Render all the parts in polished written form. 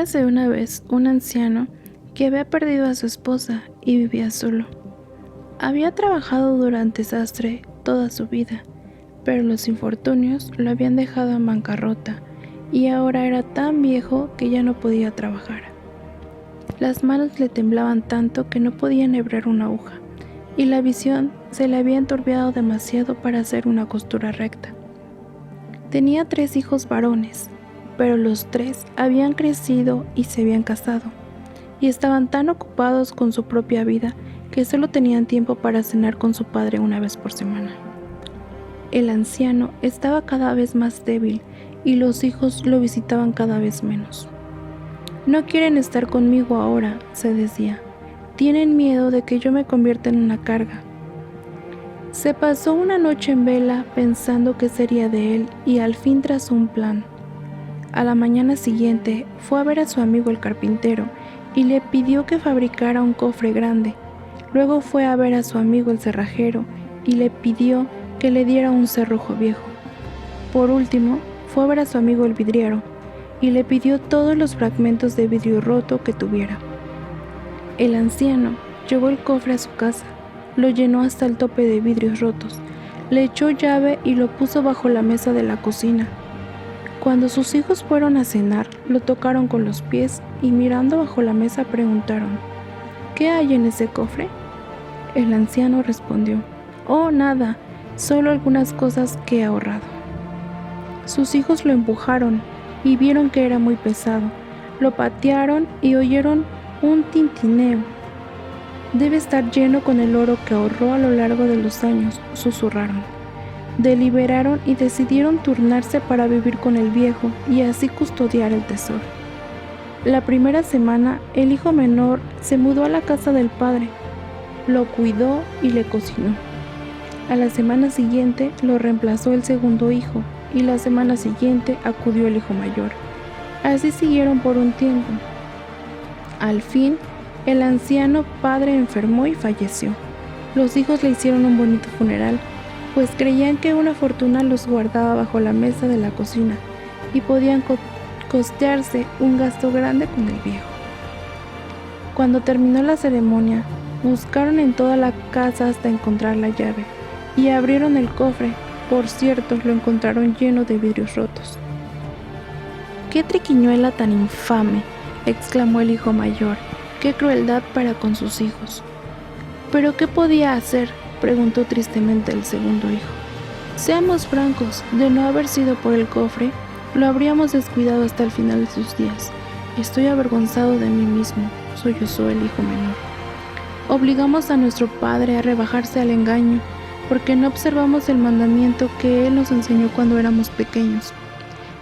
Érase una vez un anciano que había perdido a su esposa y vivía solo. Había trabajado durante sastre toda su vida, pero los infortunios lo habían dejado en bancarrota y ahora era tan viejo que ya no podía trabajar. Las manos le temblaban tanto que no podía enhebrar una aguja, y la visión se le había enturbiado demasiado para hacer una costura recta. Tenía 3 hijos varones, pero los 3 habían crecido y se habían casado, y estaban tan ocupados con su propia vida que solo tenían tiempo para cenar con su padre una vez por semana. El anciano estaba cada vez más débil y los hijos lo visitaban cada vez menos. No quieren estar conmigo ahora, se decía. Tienen miedo de que yo me convierta en una carga. Se pasó una noche en vela pensando qué sería de él y al fin trazó un plan. A la mañana siguiente fue a ver a su amigo el carpintero y le pidió que fabricara un cofre grande. Luego fue a ver a su amigo el cerrajero y le pidió que le diera un cerrojo viejo. Por último, fue a ver a su amigo el vidriero y le pidió todos los fragmentos de vidrio roto que tuviera. El anciano llevó el cofre a su casa, lo llenó hasta el tope de vidrios rotos, le echó llave y lo puso bajo la mesa de la cocina. Cuando sus hijos fueron a cenar, lo tocaron con los pies y mirando bajo la mesa preguntaron: ¿qué hay en ese cofre? El anciano respondió: oh, nada, solo algunas cosas que he ahorrado. Sus hijos lo empujaron y vieron que era muy pesado. Lo patearon y oyeron un tintineo. Debe estar lleno con el oro que ahorró a lo largo de los años, susurraron. Deliberaron y decidieron turnarse para vivir con el viejo y así custodiar el tesoro. La primera semana, el hijo menor se mudó a la casa del padre, lo cuidó y le cocinó. A la semana siguiente lo reemplazó el segundo hijo y la semana siguiente acudió el hijo mayor. Así siguieron por un tiempo. Al fin, el anciano padre enfermó y falleció. Los hijos le hicieron un bonito funeral, pues creían que una fortuna los guardaba bajo la mesa de la cocina y podían costearse un gasto grande con el viejo. Cuando terminó la ceremonia, buscaron en toda la casa hasta encontrar la llave y abrieron el cofre. Por cierto, lo encontraron lleno de vidrios rotos. ¡Qué triquiñuela tan infame!, exclamó el hijo mayor. ¡Qué crueldad para con sus hijos! ¿Pero qué podía hacer?, preguntó tristemente el segundo hijo. Seamos francos, de no haber sido por el cofre, lo habríamos descuidado hasta el final de sus días. Estoy avergonzado de mí mismo, sollozó el hijo menor. Obligamos a nuestro padre a rebajarse al engaño, porque no observamos el mandamiento que él nos enseñó cuando éramos pequeños.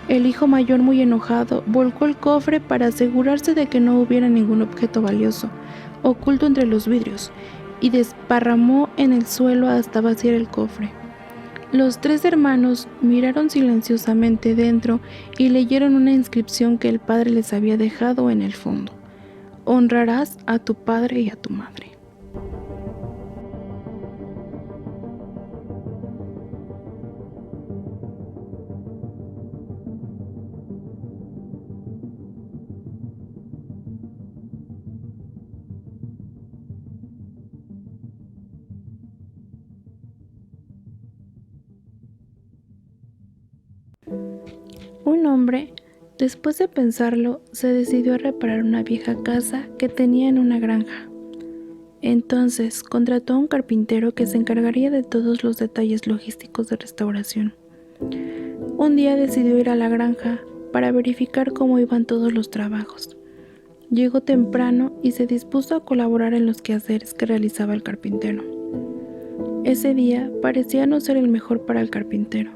El hijo mayor, muy enojado, volcó el cofre para asegurarse de que no hubiera ningún objeto valioso oculto entre los vidrios, y desparramó en el suelo hasta vaciar el cofre. Los 3 hermanos miraron silenciosamente dentro y leyeron una inscripción que el padre les había dejado en el fondo: honrarás a tu padre y a tu madre. Un hombre, después de pensarlo, se decidió a reparar una vieja casa que tenía en una granja. Entonces contrató a un carpintero que se encargaría de todos los detalles logísticos de restauración. Un día decidió ir a la granja para verificar cómo iban todos los trabajos. Llegó temprano y se dispuso a colaborar en los quehaceres que realizaba el carpintero. Ese día parecía no ser el mejor para el carpintero.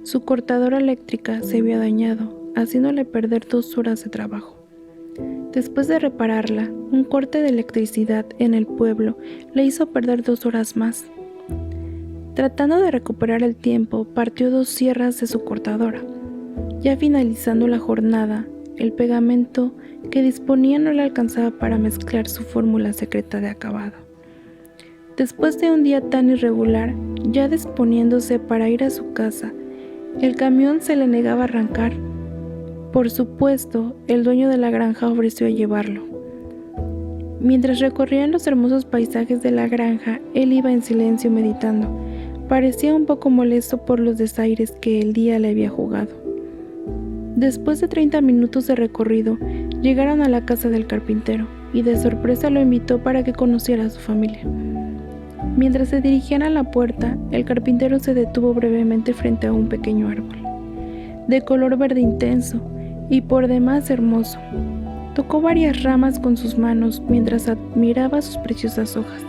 Su cortadora eléctrica se había dañado, haciéndole perder 2 horas de trabajo. Después de repararla, un corte de electricidad en el pueblo le hizo perder 2 horas más. Tratando de recuperar el tiempo, partió 2 sierras de su cortadora. Ya finalizando la jornada, el pegamento que disponía no le alcanzaba para mezclar su fórmula secreta de acabado. Después de un día tan irregular, ya disponiéndose para ir a su casa, el camión se le negaba a arrancar. Por supuesto, el dueño de la granja ofreció llevarlo. Mientras recorrían los hermosos paisajes de la granja, él iba en silencio meditando. Parecía un poco molesto por los desaires que el día le había jugado. Después de 30 minutos de recorrido, llegaron a la casa del carpintero y de sorpresa lo invitó para que conociera a su familia. Mientras se dirigían a la puerta, el carpintero se detuvo brevemente frente a un pequeño árbol, de color verde intenso y por demás hermoso. Tocó varias ramas con sus manos mientras admiraba sus preciosas hojas.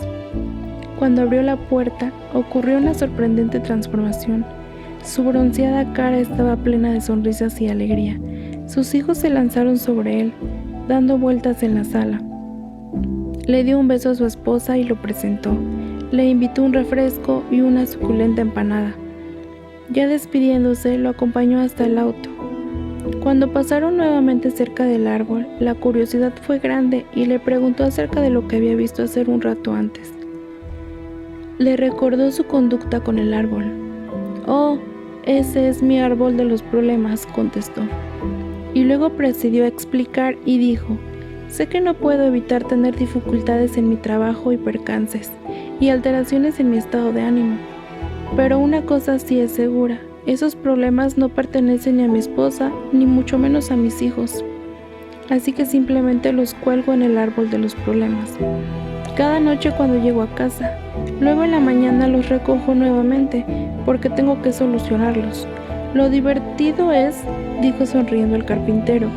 Cuando abrió la puerta, ocurrió una sorprendente transformación. Su bronceada cara estaba plena de sonrisas y alegría. Sus hijos se lanzaron sobre él, dando vueltas en la sala. Le dio un beso a su esposa y lo presentó. Le invitó un refresco y una suculenta empanada. Ya despidiéndose, lo acompañó hasta el auto. Cuando pasaron nuevamente cerca del árbol, la curiosidad fue grande y le preguntó acerca de lo que había visto hacer un rato antes. Le recordó su conducta con el árbol. «Oh, ese es mi árbol de los problemas», contestó. Y luego procedió a explicar y dijo: «Sé que no puedo evitar tener dificultades en mi trabajo y percances, y alteraciones en mi estado de ánimo. Pero una cosa sí es segura, esos problemas no pertenecen ni a mi esposa, ni mucho menos a mis hijos. Así que simplemente los cuelgo en el árbol de los problemas. Cada noche cuando llego a casa, luego en la mañana los recojo nuevamente, porque tengo que solucionarlos. Lo divertido es», dijo sonriendo el carpintero,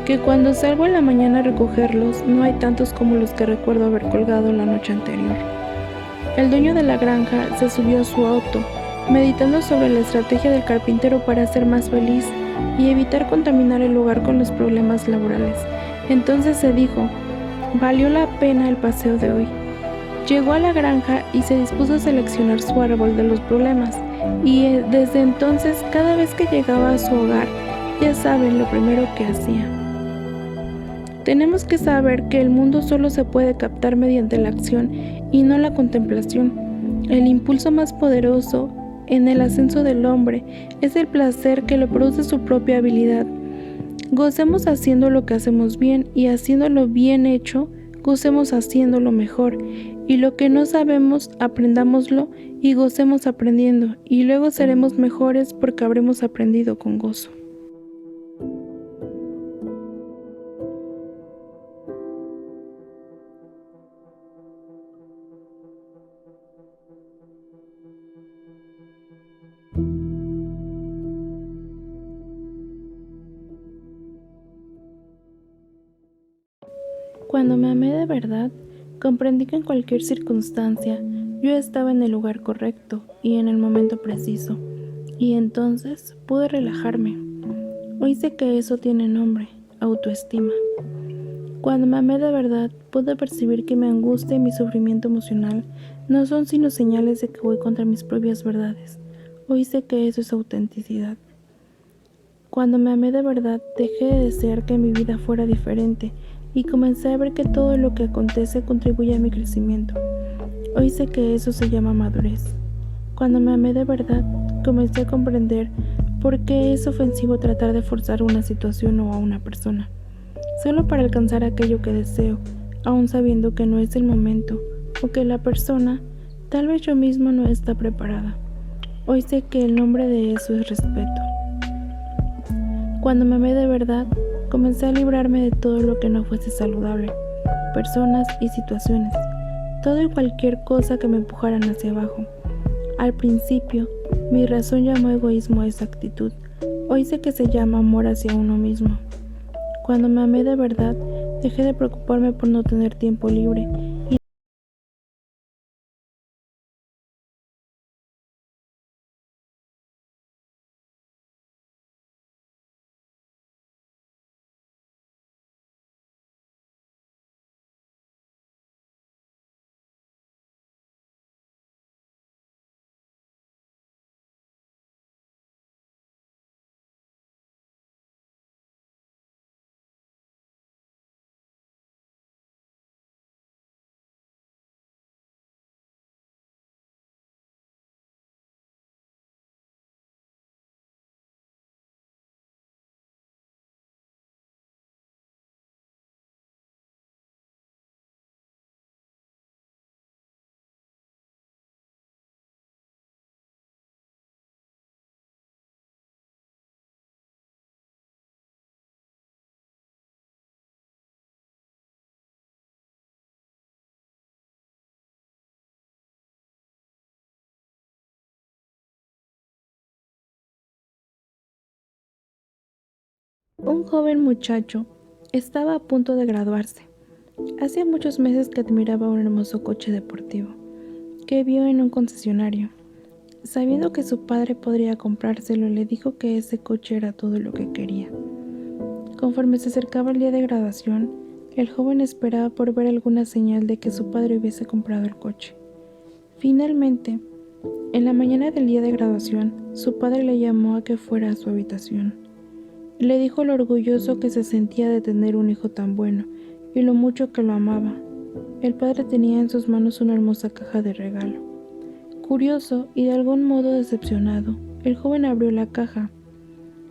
«que cuando salgo en la mañana a recogerlos, no hay tantos como los que recuerdo haber colgado la noche anterior». El dueño de la granja se subió a su auto, meditando sobre la estrategia del carpintero para ser más feliz y evitar contaminar el lugar con los problemas laborales. Entonces se dijo: «Valió la pena el paseo de hoy». Llegó a la granja y se dispuso a seleccionar su árbol de los problemas, y desde entonces, cada vez que llegaba a su hogar, ya saben lo primero que hacía. Tenemos que saber que el mundo solo se puede captar mediante la acción y no la contemplación. El impulso más poderoso en el ascenso del hombre es el placer que le produce su propia habilidad. Gocemos haciendo lo que hacemos bien, y haciéndolo bien hecho, gocemos haciéndolo mejor, y lo que no sabemos, aprendámoslo y gocemos aprendiendo, y luego seremos mejores porque habremos aprendido con gozo. Cuando me amé de verdad, comprendí que en cualquier circunstancia yo estaba en el lugar correcto y en el momento preciso, y entonces pude relajarme. Hoy sé que eso tiene nombre: autoestima. Cuando me amé de verdad, pude percibir que mi angustia y mi sufrimiento emocional no son sino señales de que voy contra mis propias verdades. Hoy sé que eso es autenticidad. Cuando me amé de verdad, dejé de desear que mi vida fuera diferente y comencé a ver que todo lo que acontece contribuye a mi crecimiento. Hoy sé que eso se llama madurez. Cuando me amé de verdad, comencé a comprender por qué es ofensivo tratar de forzar una situación o a una persona, solo para alcanzar aquello que deseo, aun sabiendo que no es el momento, o que la persona, tal vez yo mismo, no está preparada. Hoy sé que el nombre de eso es respeto. Cuando me amé de verdad, comencé a librarme de todo lo que no fuese saludable, personas y situaciones, todo y cualquier cosa que me empujaran hacia abajo. Al principio, mi razón llamó egoísmo a esa actitud. Hoy sé que se llama amor hacia uno mismo. Cuando me amé de verdad, dejé de preocuparme por no tener tiempo libre Un joven muchacho estaba a punto de graduarse. Hacía muchos meses que admiraba un hermoso coche deportivo que vio en un concesionario. Sabiendo que su padre podría comprárselo, le dijo que ese coche era todo lo que quería. Conforme se acercaba el día de graduación, el joven esperaba por ver alguna señal de que su padre hubiese comprado el coche. Finalmente, en la mañana del día de graduación, su padre le llamó a que fuera a su habitación. Le dijo lo orgulloso que se sentía de tener un hijo tan bueno y lo mucho que lo amaba. El padre tenía en sus manos una hermosa caja de regalo. Curioso y de algún modo decepcionado, el joven abrió la caja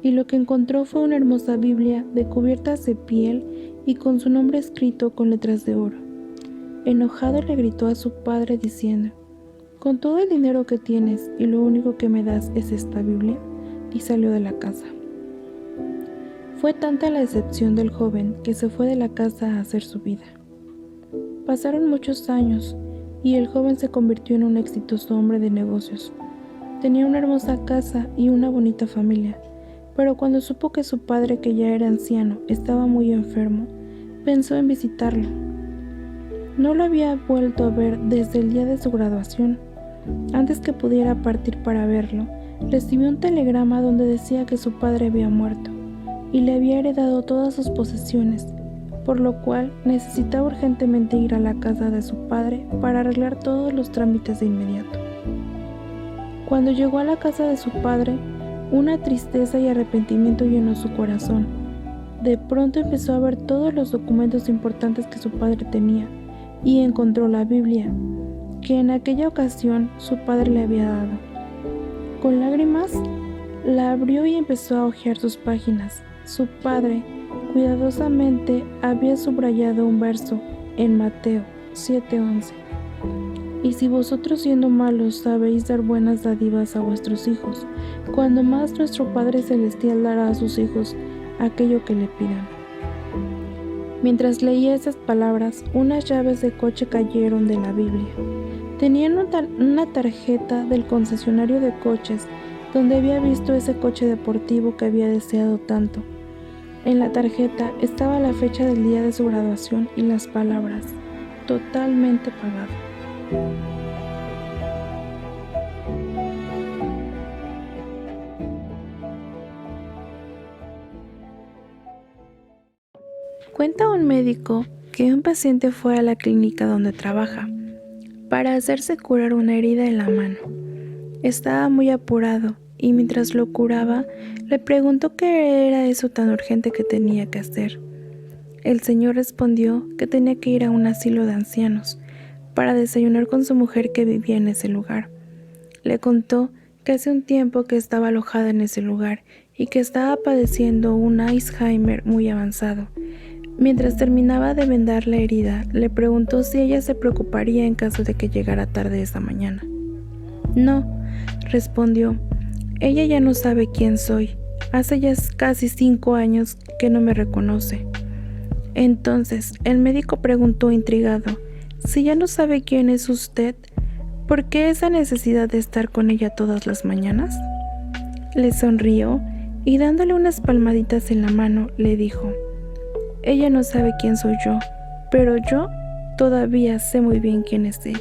y lo que encontró fue una hermosa Biblia de cubiertas de piel y con su nombre escrito con letras de oro. Enojado le gritó a su padre diciendo: «Con todo el dinero que tienes y lo único que me das es esta Biblia», y salió de la casa. Fue tanta la decepción del joven que se fue de la casa a hacer su vida. Pasaron muchos años y el joven se convirtió en un exitoso hombre de negocios. Tenía una hermosa casa y una bonita familia, pero cuando supo que su padre, que ya era anciano, estaba muy enfermo, pensó en visitarlo. No lo había vuelto a ver desde el día de su graduación. Antes que pudiera partir para verlo, recibió un telegrama donde decía que su padre había muerto y le había heredado todas sus posesiones, por lo cual necesitaba urgentemente ir a la casa de su padre para arreglar todos los trámites de inmediato. Cuando llegó a la casa de su padre, una tristeza y arrepentimiento llenó su corazón. De pronto empezó a ver todos los documentos importantes que su padre tenía y encontró la Biblia, que en aquella ocasión su padre le había dado. Con lágrimas, la abrió y empezó a hojear sus páginas. Su padre cuidadosamente había subrayado un verso en Mateo 7:11. «Y si vosotros siendo malos sabéis dar buenas dádivas a vuestros hijos, cuando más nuestro Padre Celestial dará a sus hijos aquello que le pidan». Mientras leía esas palabras, unas llaves de coche cayeron de la Biblia. Tenían una tarjeta del concesionario de coches donde había visto ese coche deportivo que había deseado tanto. En la tarjeta estaba la fecha del día de su graduación y las palabras: «Totalmente pagado». Cuenta un médico que un paciente fue a la clínica donde trabaja para hacerse curar una herida en la mano. Estaba muy apurado y mientras lo curaba le preguntó qué era eso tan urgente que tenía que hacer. El señor respondió que tenía que ir a un asilo de ancianos para desayunar con su mujer que vivía en ese lugar. Le contó que hace un tiempo que estaba alojada en ese lugar y que estaba padeciendo un Alzheimer muy avanzado. Mientras terminaba de vendar la herida, le preguntó si ella se preocuparía en caso de que llegara tarde esa mañana. «No», respondió, «ella ya no sabe quién soy. Hace ya casi 5 años que no me reconoce». Entonces el médico preguntó intrigado: «Si ya no sabe quién es usted, ¿por qué esa necesidad de estar con ella todas las mañanas?». Le sonrió y dándole unas palmaditas en la mano le dijo: «Ella no sabe quién soy yo, pero yo todavía sé muy bien quién es ella».